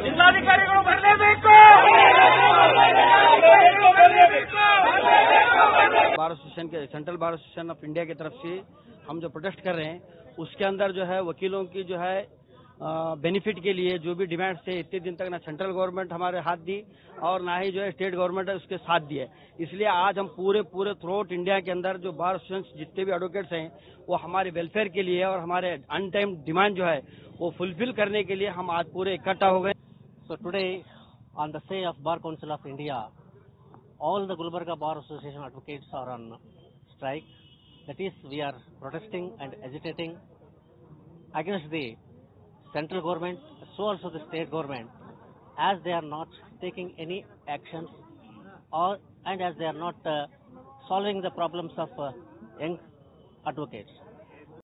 ಜಿಲ್ಲಾಧಿಕಾರಿಗಳು ಬರಲೇಬೇಕು. Bar association के central bar association of India की तरफ से हम जो प्रोटेस्ट कर रहे हैं उसके अंदर जो है वकीलों की जो है बेनिफिट के लिए जो भी डिमांड्स थे इतने दिन तक ना सेंट्रल गवर्नमेंट हमारे हाथ दी और ना ही जो है स्टेट गवर्नमेंट है उसके साथ दिए। इसलिए आज हम पूरे थ्रू आउट इंडिया के अंदर जो बार एसोसिएशन जितने भी एडवोकेट्स हैं वो हमारे वेलफेयर के लिए और हमारे अनटाइम डिमांड जो है वो फुलफिल करने के लिए हम आज पूरे इकट्ठा हो गए। So today, on the say of Bar Council of India, all the Gulbarga Bar Association advocates are on strike. That is, we are protesting and agitating against the central government, so also the state government, as they are not taking any actions and as they are not solving the problems of young advocates.